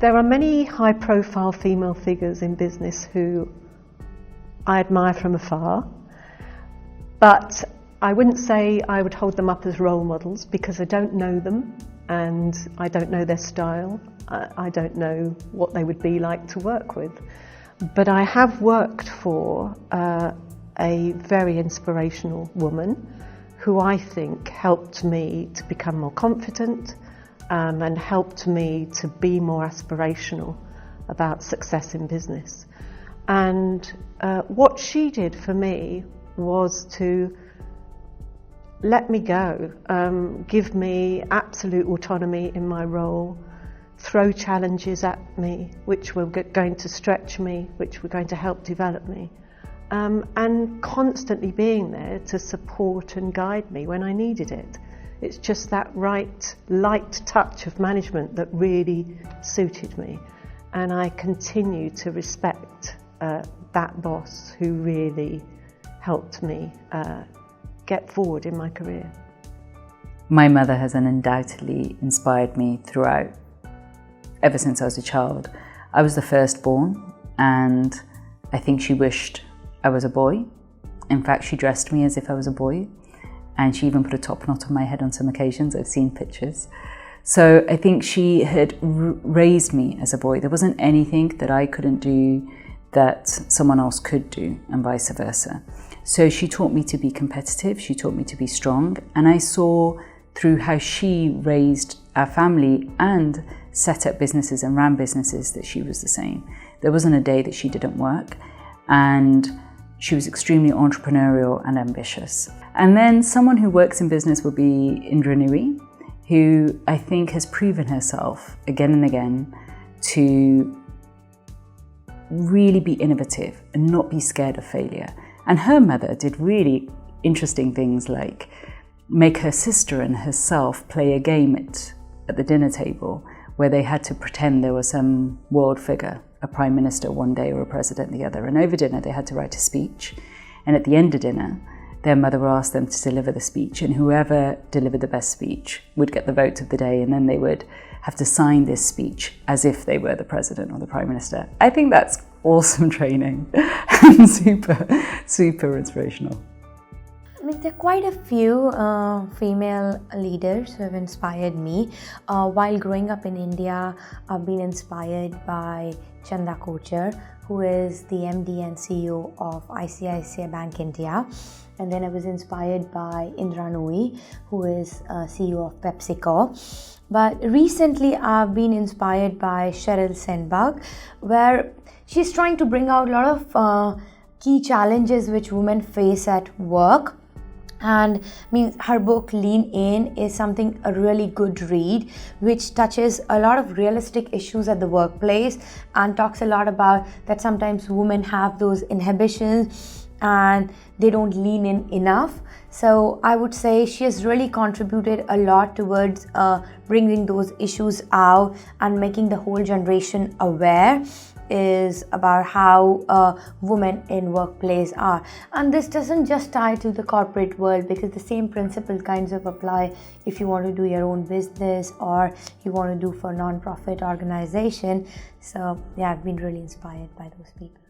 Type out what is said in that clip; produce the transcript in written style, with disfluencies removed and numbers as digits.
There are many high-profile female figures in business who I admire from afar, but I wouldn't say I would hold them up as role models because I don't know them and I don't know their style. I don't know what they would be like to work with. But I have worked for a very inspirational woman who I think helped me to become more confident and helped me to be more aspirational about success in business. And what she did for me was to let me go, give me absolute autonomy in my role, throw challenges at me which were going to stretch me, which were going to help develop me, and constantly being there to support and guide me when I needed it. It's just that right light touch of management that really suited me, and I continue to respect that boss who really helped me get forward in my career. My mother has undoubtedly inspired me throughout, ever since I was a child. I was the firstborn, and I think she wished I was a boy. In fact, she dressed me as if I was a boy, and she even put a top knot on my head on some occasions. I've seen pictures. So I think she had raised me as a boy. There wasn't anything that I couldn't do that someone else could do, and vice versa. So she taught me to be competitive, she taught me to be strong, and I saw through how she raised our family and set up businesses and ran businesses that she was the same. There wasn't a day that she didn't work, and she was extremely entrepreneurial and ambitious. And then someone who works in business will be Indra Nooyi, who I think has proven herself again and again to really be innovative and not be scared of failure. And her mother did really interesting things like make her sister and herself play a game at the dinner table where they had to pretend there was some world figure, a prime minister one day or a president the other. And over dinner they had to write a speech. And at the end of dinner, their mother would ask them to deliver the speech, and whoever delivered the best speech would get the vote of the day, and then they would have to sign this speech as if they were the president or the prime minister. I think that's awesome training and super inspirational. I mean, there are quite a few female leaders who have inspired me. While growing up in India, I've been inspired by Chanda Kochhar, who is the MD and CEO of ICICI Bank India. And then I was inspired by Indra Nooyi, who is CEO of PepsiCo. But recently I've been inspired by Sheryl Sandberg, where she's trying to bring out a lot of key challenges which women face at work. And I mean, her book Lean In is something a really good read, which touches a lot of realistic issues at the workplace and talks a lot about that sometimes women have those inhibitions and they don't lean in enough. So I would say she has really contributed a lot towards bringing those issues out and making the whole generation aware is about how women in workplace are. And this doesn't just tie to the corporate world, because the same principle kinds of apply if you want to do your own business or you want to do for non-profit organization. So yeah, I've been really inspired by those people.